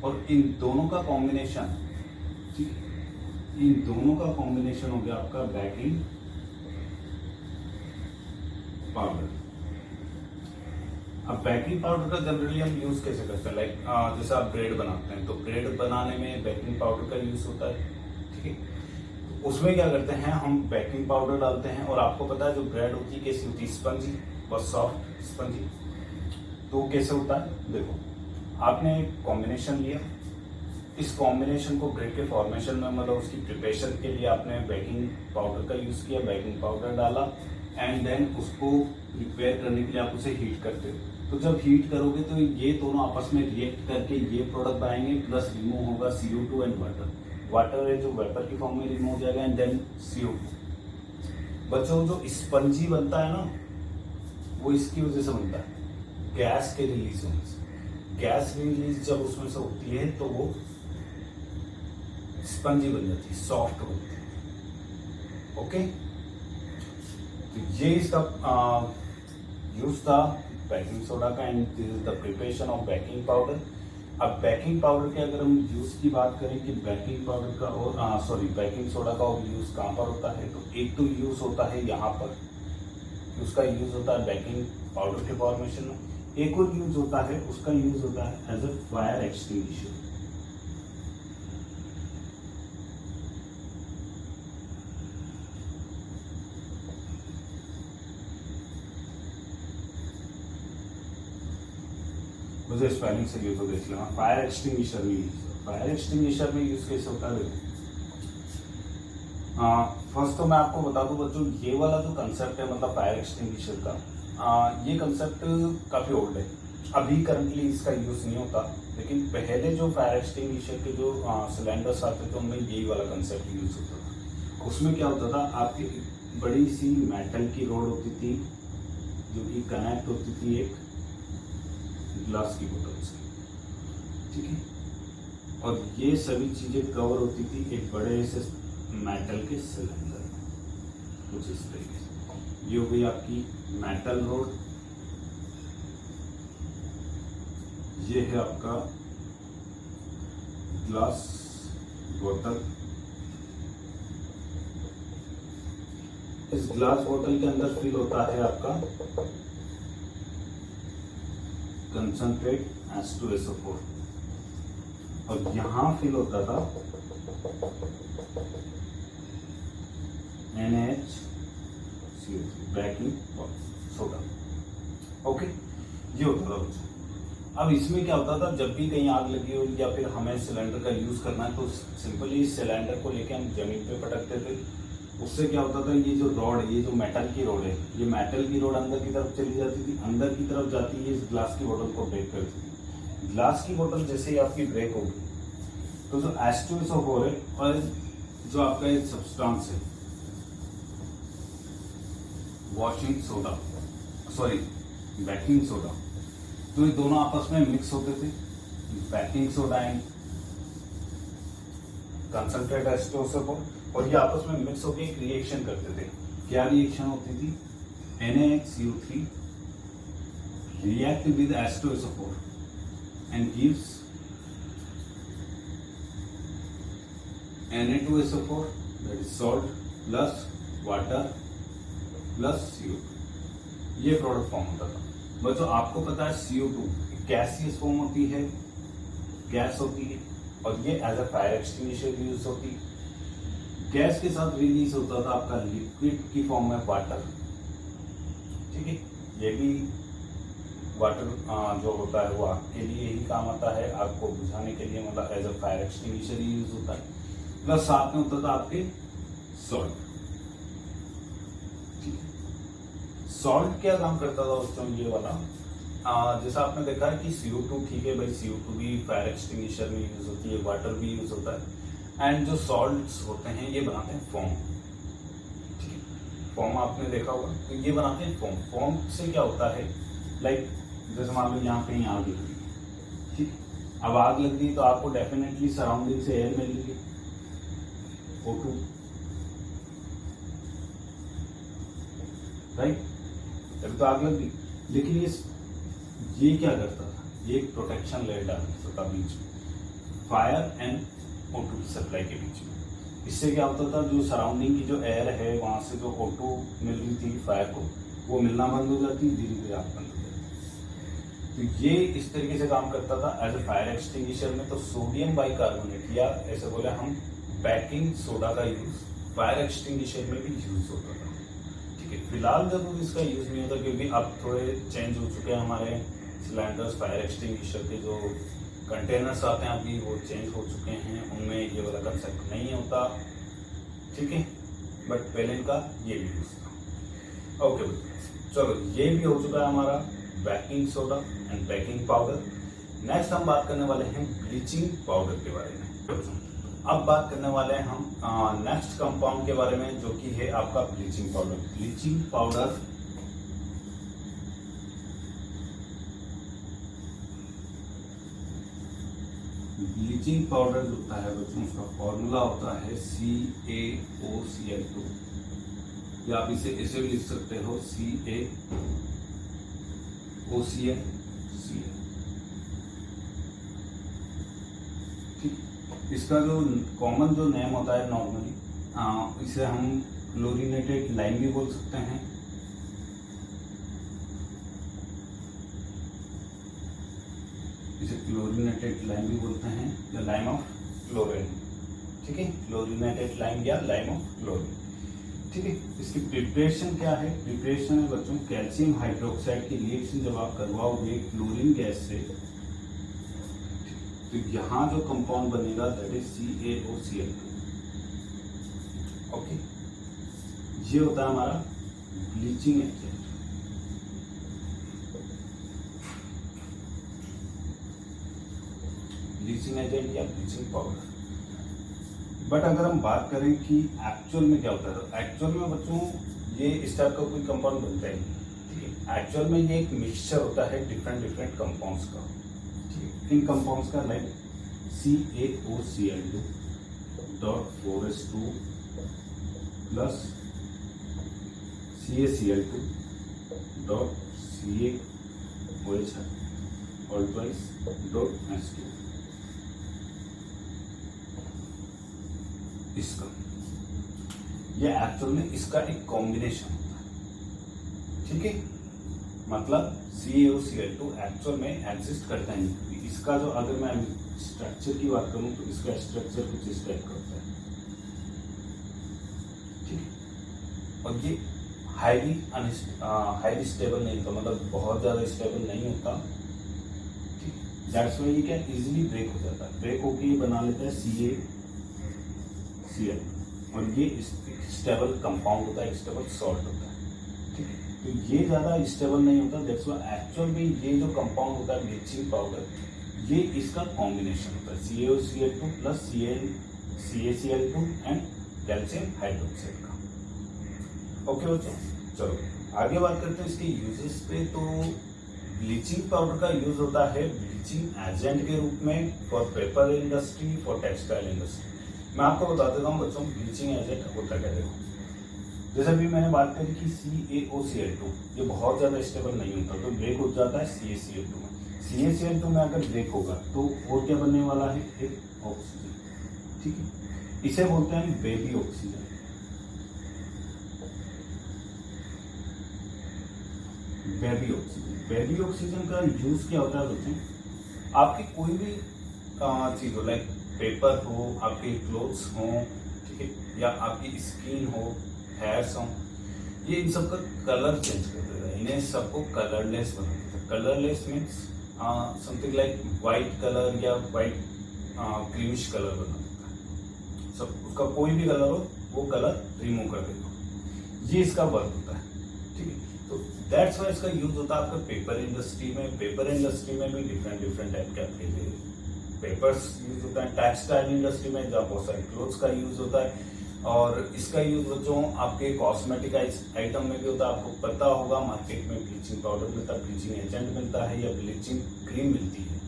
और इन दोनों का कॉम्बिनेशन, ठीक, इन दोनों का कॉम्बिनेशन हो गया आपका बेकिंग पाउडर। अब बेकिंग पाउडर का जनरली हम यूज कैसे करते हैं, लाइक जैसे आप ब्रेड बनाते हैं तो ब्रेड बनाने में बेकिंग पाउडर का यूज होता है, ठीक है। उसमें क्या करते हैं हम बेकिंग पाउडर डालते हैं, और आपको पता है जो ब्रेड होती है कैसी होती है, स्पंजी, बहुत सॉफ्ट स्पंजी। तो कैसे होता है देखो, आपने एक कॉम्बिनेशन लिया, इस कॉम्बिनेशन को ब्रेड के फॉर्मेशन में, मतलब उसकी प्रिपरेशन के लिए आपने बेकिंग पाउडर का यूज किया, बेकिंग पाउडर डाला, एंड देन उसको प्रिपेयर करने के लिए आप उसे हीट करते हो। तो जब हीट करोगे तो ये दोनों आपस में रिएक्ट करके ये प्रोडक्ट बनाएंगे, प्लस रिमूव होगा CO2 एंड वाटर। वाटर है जो वेपर की फॉर्म में रिमूव हो जाएगा, एंड देन CO2। बच्चों जो स्पंजी बनता है ना, वो इसकी वजह से बनता है, गैस के रिलीज होने से। गैस रिलीज जब उसमें से होती है तो वो स्पंजी बन जाती है, सॉफ्ट बनती है। ओके, तो ये इसका यूज था बेकिंग सोडा का, and this is the preparation of baking powder. अब बेकिंग पाउडर के अगर हम यूज की बात करें कि बेकिंग पाउडर का और बेकिंग सोडा का यूज कहाँ पर होता है, तो एक तो यूज होता है यहाँ पर, उसका यूज होता है बेकिंग पाउडर के फॉर्मेशन में। एक और यूज होता है, उसका यूज होता है एज ए फायर एक्सटिंग्विशर। मुझे स्पेलिंग से यूज हो देख लेना, फायर एक्सटिंग्विशर में यूज। फायर एक्सटिंग्विशर में यूज कैसे होता है देखो, फर्स्ट तो मैं आपको बता दूं बच्चों, ये वाला जो कंसेप्ट है मतलब फायर एक्सटिंग्विशर का, ये कंसेप्ट काफी ओल्ड है, अभी करंटली इसका यूज नहीं होता। लेकिन पहले जो फायर एक्सटिंग्विशर के जो सिलेंडर्स आते थे उनमें यही वाला कंसेप्ट यूज होता था। उसमें क्या होता था, आपकी बड़ी सी मेटल की रोड होती थी जो कि कनेक्ट होती थी एक ग्लास की बोतल से, ठीक है, और ये सभी चीजें कवर होती थी एक बड़े से मेटल के सिलेंडर, कुछ इस तरीके से। ये हो गई आपकी मेटल रोड, ये है आपका ग्लास बोतल। इस ग्लास बोतल के अंदर फिल होता है आपका कंसंट्रेट H2SO4, और यहां फिल होता था NaCO3 बेकिंग सोडा। ओके, ये होता था बच्चों। अब इसमें क्या होता था, जब भी कहीं आग लगी हो या फिर हमें सिलेंडर का यूज करना है तो सिंपली इस सिलेंडर को लेके हम जमीन पे पटकते थे। उससे क्या होता था, ये जो रॉड है, ये जो मेटल की रॉड है, ये मेटल की रॉड अंदर की तरफ चली जाती थी, अंदर की तरफ जाती है, इस ग्लास की बोतल को ब्रेक करती थी। ग्लास की बोतल जैसे ही आपकी ब्रेक होगी तो जो H2SO4 है और जो आपका एक सब्सटेंस है washing soda, sorry baking soda, तो ये दोनों आपस में मिक्स होते थे, baking soda and concentrate H2SO4, और ये आपस में मिक्स होकर एक रिएक्शन करते थे। क्या रिएक्शन होती थी? NaHCO3 react with H2SO4 and gives Na2SO4, that is salt plus water plus CO2, ये प्रोडक्ट फॉर्म होता था। बच्चों आपको पता है CO2 गैसियस फॉर्म होती है, गैस होती है, और ये as a fire extinguisher use होती है। गैस के साथ रिलीज होता था आपका लिक्विड की फॉर्म में वाटर, ठीक है। ये भी वाटर जो होता है वो आपके लिए ही काम आता है, आपको बुझाने के लिए, मतलब एज अ फायर एक्सटिंग्विशर ही यूज होता है। प्लस साथ में होता था आपके सॉल्ट। सॉल्ट क्या काम करता था दोस्तों? ये वाला जैसा आपने देखा है कि CO2, ठीक है भाई, CO2 भी फायर एक्सटिंग्विशर में यूज होती है, वाटर भी यूज होता है, एंड जो सॉल्ट्स होते हैं ये बनाते हैं फोम, ठीक है। फोम आपने देखा होगा, तो ये बनाते हैं फोम। फोम से क्या होता है, लाइक जैसे मान लो यहाँ कहीं आग लग गई, ठीक, अब आग लग गई तो आपको डेफिनेटली सराउंडिंग से एयर मिल रही है, O2, राइट, तभी तो आग लग गई। लेकिन ये क्या करता था, ये एक प्रोटेक्शन लेयर डाल देता था बीच में, फायर एंड O2 सप्लाई के बीच में। इससे क्या होता था, जो सराउंडिंग की जो एयर है वहां से जो O2 मिल रही थी फायर को, वो मिलना बंद हो जाती, धीरे धीरे आग बंद हो जाती। तो ये इस तरीके से काम करता था एज ए फायर एक्सटिंग्विशर में। तो सोडियम बाइकार्बोनेट, या ऐसे बोले हम बेकिंग सोडा का यूज फायर एक्सटिंग्विशर में भी यूज होता था, ठीक है। फिलहाल जरूर इसका यूज नहीं होता, क्योंकि अब थोड़े चेंज हो चुके हैं हमारे सिलेंडर्स, फायर एक्सटिंग्विशर के जो कंटेनर्स आते हैं अभी वो चेंज हो चुके हैं, उनमें ये वाला कंसेप्ट नहीं होता, ठीक है। बट पहले इनका ये भी यूज था। ओके, चलो ये भी हो चुका है हमारा baking soda and baking powder. Next हम बात करने वाले हैं ब्लीचिंग पाउडर के बारे में। अब बात करने वाले हैं हम नेक्स्ट कंपाउंड के बारे में, जो कि है आपका bleaching powder. Bleaching powder bleaching powder जो होता है बच्चों, उसका फॉर्मूला होता है CaOCl2, या आप इसे ऐसे भी लिख सकते हो CaOCl, ठीक। इसका जो कॉमन जो नेम होता है नॉर्मली, इसे हम क्लोरीनेटेड लाइम भी बोल सकते हैं, इसे क्लोरीनेटेड लाइम भी बोलते हैं, या लाइम ऑफ क्लोरीन, ठीक है। क्लोरीनेटेड लाइम या लाइम ऑफ क्लोरीन, ठीक है। इसकी प्रिपरेशन क्या है? प्रिपरेशन है बच्चों कैल्शियम हाइड्रोक्साइड की रिएक्शन जब आप करवाओगे क्लोरीन गैस से, तो यहाँ जो कंपाउंड बनेगा दैट इज CaOCl2, ओके। ये होता है हमारा ब्लीचिंग एजेंट। ब्लीचिंग एजेंट या ब्लीचिंग पाउडर। बट अगर हम बात करें कि एक्चुअल में क्या होता है, तो एक्चुअल में बच्चों ये इस टाइप का कोई कंपाउंड बनता ही नहीं, ठीक है। एक्चुअल में ये एक मिक्सचर होता है डिफरेंट कंपाउंड्स का, ठीक है। इन कंपाउंड्स का like CaOCl2 .4s2 plus CaCl2 .CaOH और ट्वाइस .S2, इसका ये एक्चुअल में इसका एक कॉम्बिनेशन होता है, ठीक है। मतलब CaOCl2 एक्चुअल में एग्जिस्ट करता है नहीं। इसका जो अगर मैं स्ट्रक्चर की बात करूं तो इसका स्ट्रक्चर कुछ इस टाइप का होता है, ठीक है। और ये हाईली स्टेबल नहीं होता, मतलब बहुत ज्यादा स्टेबल नहीं होता, ठीक। दैट्स व्हाई ये क्या इजीली ब्रेक हो जाता है, ब्रेक होके ये बना लेता है CaCl, और ये स्टेबल कंपाउंड होता है, स्टेबल सॉल्ट होता है, ठीक है। तो ये ज्यादा स्टेबल नहीं होता, दैट्स व्हाई एक्चुअल में ये जो कंपाउंड होता है ब्लीचिंग पाउडर, ये इसका कॉम्बिनेशन होता है CaOCl2 plus CaCl2 and calcium hydroxide का। ओके बच्चों, चलो आगे बात करते हैं इसके यूजेस पे। तो ब्लीचिंग पाउडर का यूज होता है ब्लीचिंग एजेंट के रूप में for paper industry, for textile industry. मैं आपको बता देता हूँ बच्चों, ब्लीचिंग एजेंट होता क्या देखो। जैसे अभी मैंने बात करी कि CaOCl2 ये बहुत ज्यादा स्टेबल नहीं होता, तो ब्रेक हो जाता है CaCl2 में। CaCl2 में अगर ब्रेक होगा तो वो क्या बनने वाला है, एक ऑक्सीजन, ठीक है। इसे बोलते हैं baby oxygen. Baby oxygen, baby oxygen का यूज क्या होता है बच्चों, आपकी कोई भी चीज हो, लाइक पेपर हो, आपके क्लोथ्स हो, ठीक है, या आपकी स्किन हो, हेयर्स हो, ये इन सबका कलर चेंज कर देता है, इन्हें सबको कलरलेस बना देता है। Colourless means something like white colour या व्हाइट क्रीमिश कलर बना देता है। सब उसका कोई भी कलर हो वो कलर रिमूव कर देगा, ये इसका वर्क होता है, ठीक है। तो दैट्स वाई इसका यूज होता है आपका पेपर इंडस्ट्री में। पेपर इंडस्ट्री में भी डिफरेंट टाइप के आपके पेपर्स यूज होता है। टेक्सटाइल इंडस्ट्री में जहाँ बहुत सारे क्लोथ्स का यूज होता है, और इसका यूज बच्चों आपके कॉस्मेटिक आइटम में भी होता है। आपको पता होगा मार्केट में ब्लीचिंग पाउडर मिलता है, ब्लीचिंग एजेंट मिलता है, या ब्लीचिंग क्रीम मिलती है,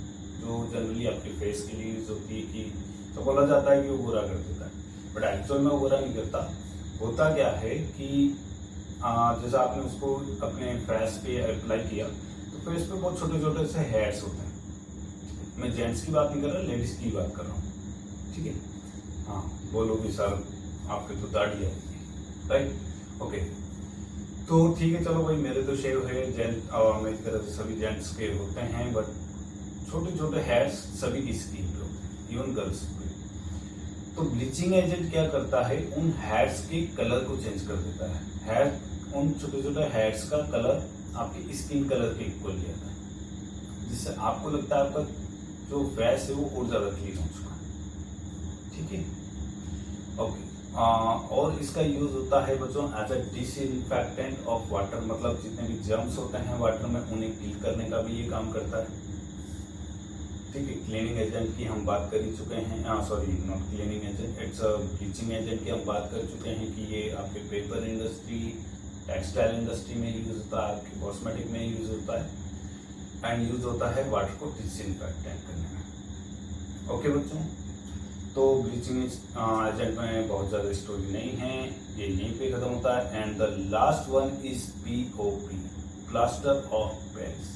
जो जनरली आपके फेस के लिए यूज होती है। कि तो बोला जाता है कि वो गोरा कर देता है, बट एक्चुअल में वो गोरा नहीं करता। होता क्या है कि जैसे आपने उसको अपने फेस पे अप्लाई किया तो फेस पे बहुत छोटे छोटे से हेयर्स होते हैं। मैं जेंट्स की बात नहीं कर रहा, लेडीज की बात कर रहा हूँ, ठीक है। हाँ बोलोगे सर आपके तो दाढ़ी है, राइट, ओके, तो ठीक है, चलो भाई मेरे तो शेव है, जेंट और मेरी तरह से सभी जेंट्स के होते हैं, बट छोटे छोटे हेयर्स सभी की स्किन पे होते हैं, इवन गर्ल्स पे। तो ब्लीचिंग एजेंट क्या करता है, उन हेयर्स के कलर को चेंज कर देता है। हेयर, उन छोटे छोटे हेयर्स का कलर आपके स्किन कलर के इक्वल ले आता है, जिससे आपको लगता है आपका जो फेस है वो और ज्यादा क्लीन हो चुका है, ठीक है, ओके। और इसका यूज होता है बच्चों as a disinfectant of water, मतलब जितने भी जर्म्स होते हैं वाटर में उन्हें किल करने का भी ये काम करता है, ठीक है। क्लीनिंग एजेंट की हम बात कर ही चुके हैं, sorry not cleaning agent, it's a bleaching agent की हम बात कर चुके हैं कि ये आपके पेपर इंडस्ट्री, टेक्सटाइल इंडस्ट्री में यूज होता है, आपके कॉस्मेटिक में यूज होता है, एंड यूज होता है वाटर को डिसइंफेक्टेंट करने में, ओके बच्चों। तो ब्लीचिंग एजेंट में बहुत ज़्यादा स्टोरी नहीं है, ये यहीं पे खत्म होता है। And the last one is POP, plaster of Paris.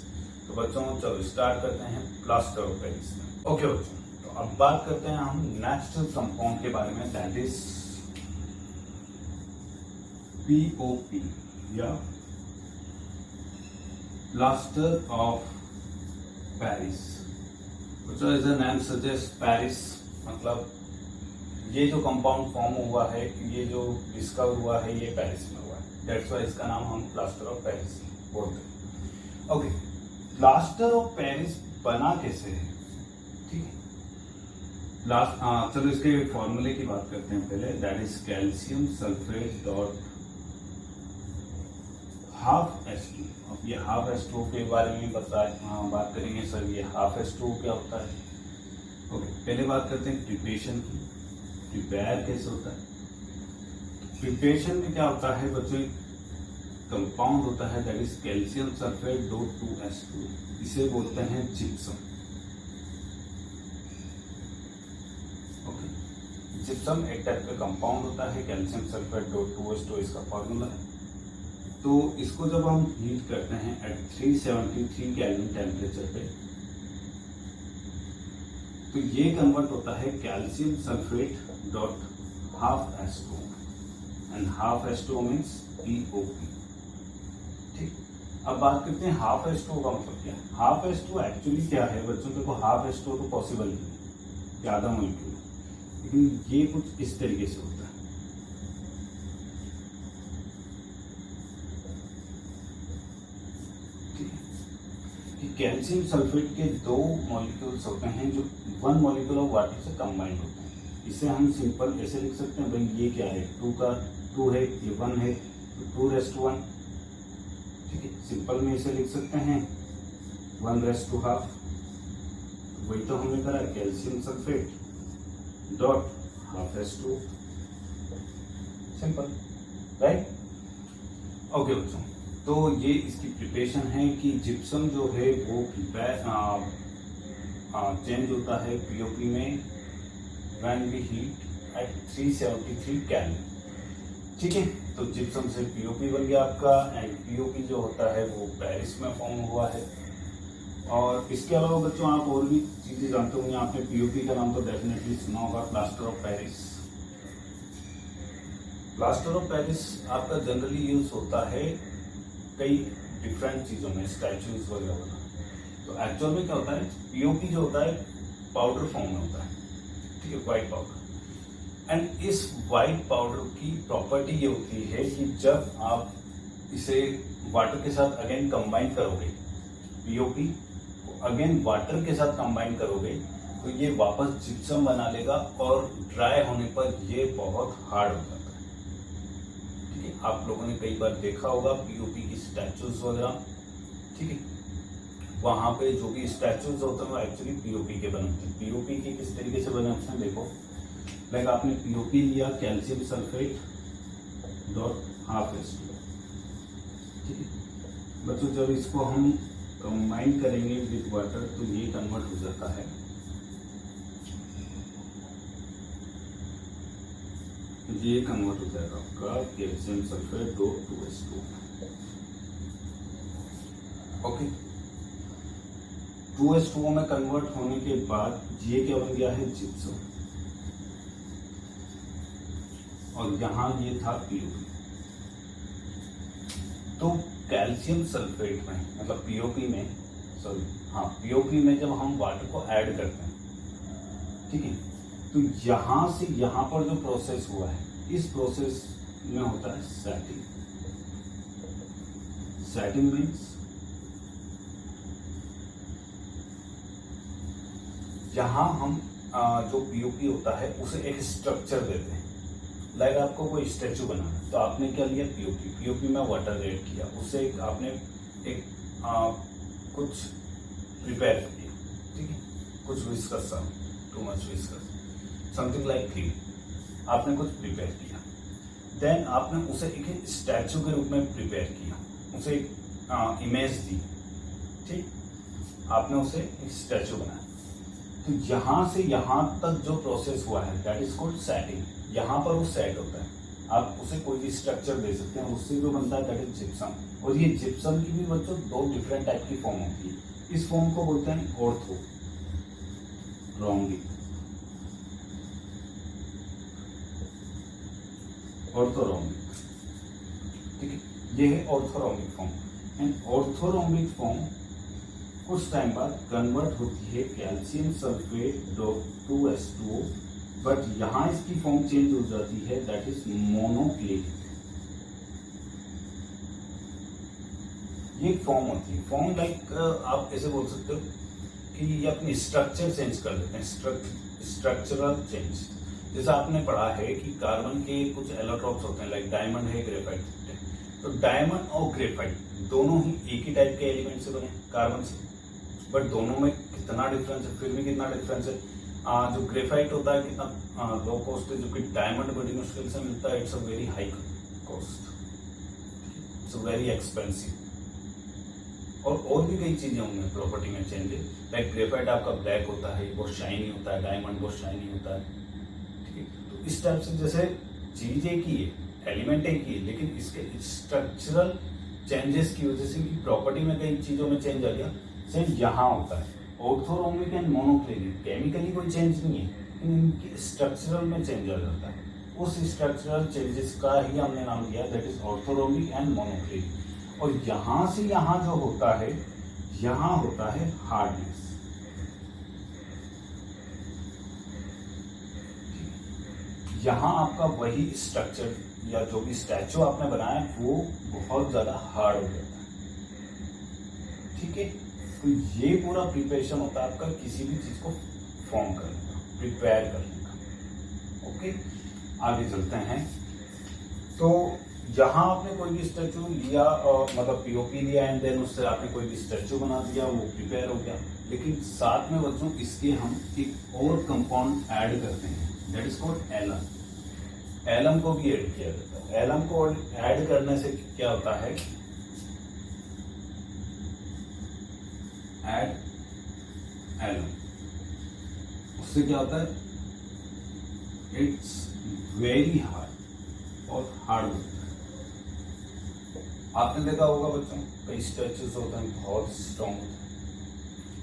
तो बच्चों चलो स्टार्ट करते हैं प्लास्टर ऑफ पेरिस में, ओके बच्चों। तो अब बात करते हैं हम नेक्स्ट कंपाउंड के बारे में, दैट इज POP या प्लास्टर ऑफ पेरिस। बच्चों as a name suggest, Paris मतलब ये जो कंपाउंड फॉर्म हुआ है, ये जो डिस्कवर हुआ है, ये पेरिस में हुआ है, दैट्स वाई इसका नाम हम प्लास्टर ऑफ पेरिस बोलते हैं, ओके। प्लास्टर ऑफ पेरिस बना कैसे है, ठीक है। चलो इसके फॉर्मूले की बात करते हैं पहले, that is calcium sulphate dot ½ H2। अब ये ½ H2 के बारे में बात करेंगे सर, ये ½ H2 क्या होता है, ओके। पहले बात करते हैं प्रिपरेशन की, प्रिपेयर कैसे होता है। प्रिपरेशन में क्या होता है बच्चों, कंपाउंड होता है that is calcium sulphate dot 2H2, इसे बोलते हैं जिप्सम, ओके। जिप्सम एक टाइप का कंपाउंड होता है, कैल्शियम सल्फेट डॉट 2H2 इसका फॉर्मूला है। तो इसको जब हम हीट करते हैं एट 373 केल्विन टेम्परेचर पे, तो ये कन्वर्ट होता है calcium sulphate dot ½ H2 and ½ H2 means POP, ठीक। अब बात करते हैं ½ H2 का मतलब क्या है। ½ H2 एक्चुअली क्या है बच्चों, देखो ½ H2 तो पॉसिबल नहीं है कि आधा मॉलिक्यूल, लेकिन ये कुछ इस तरीके से होता है, कैल्शियम सल्फेट के 2 मॉलिक्यूल्स होते हैं जो 1 मॉलिक्यूल ऑफ वाटर से कंबाइंड होते हैं। इसे हम सिंपल ऐसे लिख सकते हैं, भाई ये क्या है, 2 का 2 है, ये 1 है, तो 2:1, ठीक है। सिंपल में इसे लिख सकते हैं 1:2, वही तो हमने करा, calcium sulphate dot ½ H2, simple, right, okay बच्चों। तो ये इसकी प्रिपरेशन है कि जिप्सम जो है वो चेंज होता है पीओपी में when we heat at 373 kelvin. ठीक है, तो जिप्सम से पीओपी बन गया आपका, एंड पीओपी जो होता है वो पेरिस में फॉर्म हुआ है। और इसके अलावा बच्चों आप और भी चीजें जानते होंगे, आपने पीओपी का नाम तो डेफिनेटली सुना होगा, plaster of Paris. Plaster of Paris आपका जनरली यूज होता है कई डिफरेंट चीजों में, स्टैचूज वगैरह बना। तो एक्चुअल में क्या होता है, पीओपी जो होता है पाउडर फॉर्म में होता है, ठीक है, व्हाइट पाउडर। एंड इस व्हाइट पाउडर की प्रॉपर्टी ये होती है कि जब आप इसे वाटर के साथ अगेन कंबाइन करोगे, पीओपी अगेन वाटर के साथ कंबाइन करोगे, तो ये वापस जिप्सम बना लेगा और ड्राई होने पर ये बहुत हार्ड हो जाता है। ठीक है, आप लोगों ने कई बार देखा होगा पीओपी की स्टैचूज वगैरह, ठीक है, वहां पे जो भी स्टैचूज होते हैं वो एक्चुअली पीओपी के बने होते हैं। पीओपी के किस तरीके से बने होते हैं देखो, लाइक आपने पीओपी लिया कैल्शियम सल्फेट डॉट ½ ठीक है बच्चों, जब इसको हम कंबाइन करेंगे विद वाटर तो ये कन्वर्ट हो जाता है, ये कन्वर्ट हो जाएगा आपका calcium sulphate dot 2s2। Okay, 2s2 में कन्वर्ट होने के बाद ये क्या बन गया है, जिप्सम, और यहां ये था पीओपी। तो कैल्शियम सल्फेट में मतलब पीओपी में, सॉरी हाँ, पीओपी में जब हम वाटर को ऐड करते हैं, ठीक है, तो यहां से यहां पर जो प्रोसेस हुआ है, इस प्रोसेस में होता है सेटिंग। सेटिंग मीन्स यहां हम जो पीओपी होता है उसे एक स्ट्रक्चर देते हैं। लाइक आपको कोई स्टैचू बनाना है तो आपने क्या लिया, पीओपी, पीओपी में वाटर ऐड किया, उससे आपने एक कुछ प्रिपेयर किया, ठीक है, कुछ viscous, too much viscous, something like cream, आपने कुछ प्रिपेयर किया, देन आपने उसे एक स्टैचू के रूप में प्रिपेयर किया, उसे एक इमेज दी, ठीक, आपने उसे एक स्टैचू बनाया। तो यहां से यहां तक जो प्रोसेस हुआ है दैट इज कॉल्ड सेटिंग। यहां पर वो सेट होता है, आप उसे कोई भी स्ट्रक्चर दे सकते हैं, उससे जो बनता है दैट इज जिप्सम। और ये जिप्सम की भी बच्चों दो डिफरेंट टाइप की फॉर्म होती है। इस फॉर्म को बोलते हैं ऑर्थो रोम्बिक, ऑर्थोरोम्बिक, ठीक है, ये है orthorhombic form. And orthorhombic form कुछ टाइम बाद कन्वर्ट होती है calcium sulphate dot 2s2, but यहां इसकी फॉर्म चेंज हो जाती है, दैट इज मोनोक्ले। ये फॉर्म होती है, फॉर्म लाइक आप ऐसे बोल सकते हो कि ये अपनी स्ट्रक्चर चेंज कर देते हैं, स्ट्रक्चरल चेंज। जैसा आपने पढ़ा है कि कार्बन के कुछ एलोट्रॉप्स होते हैं, लाइक डायमंड है, ग्रेफाइट है, तो डायमंड और ग्रेफाइट दोनों ही एक ही टाइप के एलिमेंट से बने, कार्बन से, बट दोनों में कितना डिफरेंस है, फिर भी कितना डिफरेंस है। जो ग्रेफाइट होता है कितना लो कॉस्ट है, जो कि डायमंड बड़ी मुश्किल से मिलता है, it's a very high cost, it's a very expensive. और भी कई चीजें होंगी प्रॉपर्टी में चेंजेस, लाइक ग्रेफाइट आपका ब्लैक होता है, बहुत शाइनी होता है, डायमंड बहुत शाइनी होता है, ठीक है। तो इस टाइप से जैसे चीज एक ही है, एलिमेंट एक ही है, लेकिन इसके स्ट्रक्चरल चेंजेस की वजह से प्रॉपर्टी में कई चीजों में चेंज आ गया। सेम यहाँ होता है, ऑर्थोरोम्बिक एंड मोनोक्लिनिक, केमिकली कोई चेंज नहीं है, लेकिन इनकी स्ट्रक्चरल में चेंज आ जाता है। उस स्ट्रक्चरल चेंजेस का ही हमने नाम दिया, that is orthorhombic and monoclinic. और यहां से यहां जो होता है, यहां होता है हार्डनेस। यहां आपका वही स्ट्रक्चर या जो भी स्टैचू आपने बनाया वो बहुत ज्यादा हार्ड हो जाता है, ठीक है। तो ये पूरा प्रिपरेशन होता है आपका किसी भी चीज को फॉर्म करने का, प्रिपेयर करने का। ओके, आगे चलते हैं। तो जहां आपने कोई भी स्टैचू लिया, मतलब पीओपी लिया, एंड देन उससे आपने कोई भी स्टैचू बना दिया, वो प्रिपेयर हो गया। लेकिन साथ में बच्चों इसके हम एक और कंपाउंड ऐड करते हैं, that is called alum. Alum को भी ऐड किया जाता है। एलम को ऐड करने से क्या होता है एड एलम, उससे क्या होता है, इट्स वेरी हार्ड, और हार्ड होता है। आपने देखा होगा बच्चों, कई स्ट्रेचेस होते हैं बहुत स्ट्रॉन्ग होते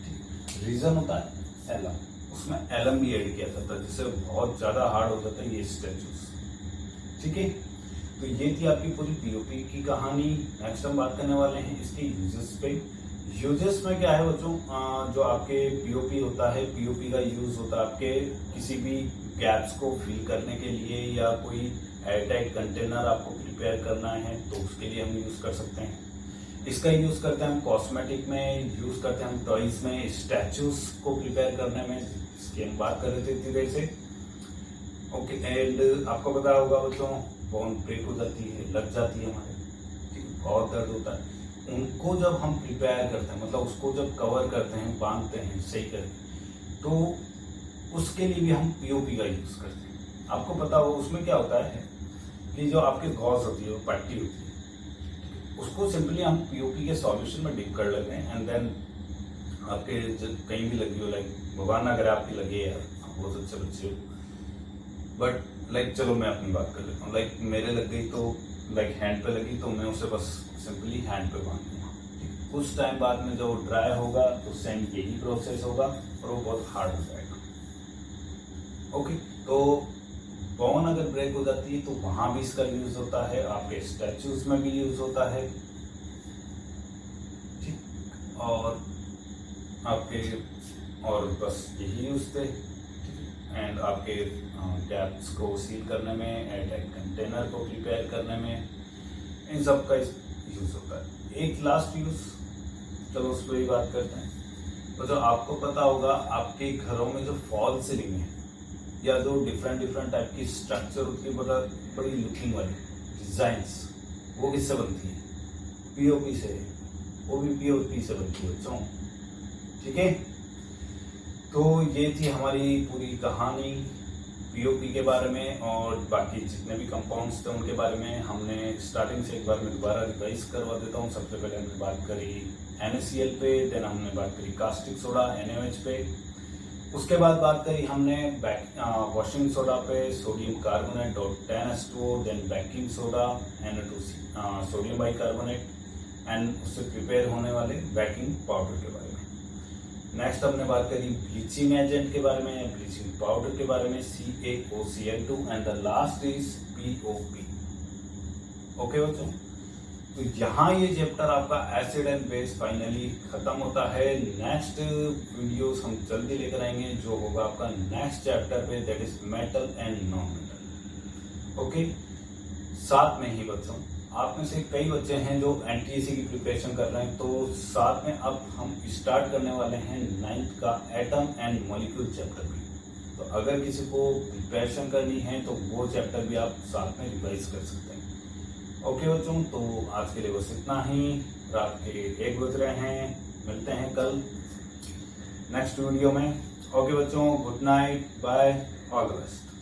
हैं, रीजन होता है एलम, उसमें एलम भी ऐड किया जाता है जिससे बहुत ज्यादा हार्ड हो जाता है ये स्ट्रेचेस। ठीक है, तो ये थी आपकी पूरी पीओपी की कहानी। नेक्स्ट हम बात करने वाले हैं इसके यूजेस पे। यूजेस में क्या है बच्चों, जो आपके पीओपी होता है, पीओपी का यूज होता है आपके किसी भी गैप्स को फिल करने के लिए, या कोई एयरटाइट कंटेनर आपको प्रिपेयर करना है तो उसके लिए हम यूज कर सकते हैं। इसका यूज करते हैं हम कॉस्मेटिक में, यूज करते हैं हम टॉयज में, स्टैचूज को प्रिपेयर करने में, इसकी हम बात कर रहे थे इतनी देर से। ओके, एंड आपको पता होगा बच्चों, बोन ब्रेक हो जाती है, लग जाती है हमारे, बहुत दर्द होता है, उनको जब हम प्रिपेयर करते हैं, मतलब उसको जब कवर करते हैं, बांधते हैं सही करके, तो उसके लिए भी हम पीओपी का यूज करते हैं। आपको पता होगा उसमें क्या होता है कि जो आपके गॉज होती है, वो पट्टी होती है, उसको सिंपली हम पीओपी के सॉल्यूशन में डिप कर लेते हैं, एंड देन आपके कहीं भी लगी हो, लाइक भगवान ना करे आपकी लगे यार, आप बहुत अच्छे बच्चे हो, बट लाइक चलो मैं अपनी बात कर लेता हूँ, लाइक मेरे लग गई तो लाइक हैंड पे लगी, तो मैं उसे बस सिंपली हैंड पे बांध दूंगा। कुछ टाइम बाद में जब वो ड्राई होगा तो सेम यही प्रोसेस होगा और वो बहुत हार्ड हो जाएगा। ओके, तो बोन अगर ब्रेक हो जाती है तो वहां भी इसका यूज होता है, आपके स्टैचूज में भी यूज होता है, ठीक, और आपके, और बस यही यूज थे, एंड आपके गैप्स को सील करने में, एयरटाइट कंटेनर को प्रिपेयर करने में, इन सब का यूज होता है। एक लास्ट यूज, चलो उस पर ही बात करते हैं। तो जो आपको पता होगा आपके घरों में जो फॉल सीलिंग है, या जो डिफरेंट टाइप की स्ट्रक्चर होती है, बड़ी लुकिंग वाली डिजाइंस, वो किससे बनती है, पीओपी से, वो भी पीओपी से बनती है बच्चों। ठीक है, तो ये थी हमारी पूरी कहानी पीओपी के बारे में, और बाकी जितने भी कंपाउंड्स थे उनके बारे में हमने स्टार्टिंग से एक बार मैं दोबारा रिवाइज करवा देता हूँ। सबसे पहले हमने बात करी NaCl पे, देन हमने बात करी कास्टिक सोडा NaOH पे, उसके बाद बात करी हमने वॉशिंग सोडा पे, सोडियम कार्बोनेट और 10H2O, then baking soda Na2 sodium bicarbonate, and उससे प्रिपेयर होने वाले बेकिंग पाउडर के बारे में। नेक्स्ट हमने बात करी ब्लीचिंग एजेंट के बारे में, ब्लीचिंग पाउडर के बारे में, CaOCl2, and the last is POP। Okay बच्चों, तो यहाँ ये चैप्टर आपका एसिड एंड बेस फाइनली खत्म होता है। नेक्स्ट वीडियोस हम जल्दी लेकर आएंगे, जो होगा आपका नेक्स्ट चैप्टर पे, that is metal and non metal. Okay, साथ में ही बच्चों, आप में से कई बच्चे हैं जो NTSC की प्रिपरेशन कर रहे हैं, तो साथ में अब हम स्टार्ट करने वाले हैं 9th का एटम एंड मॉलिक्यूल चैप्टर भी। तो अगर किसी को प्रिपरेशन करनी है तो वो चैप्टर भी आप साथ में रिवाइज कर सकते हैं। ओके बच्चों, तो आज के लिए बस इतना ही। रात के 1 बज रहे हैं, मिलते हैं कल नेक्स्ट वीडियो में। ओके बच्चों, good night, bye, all the best.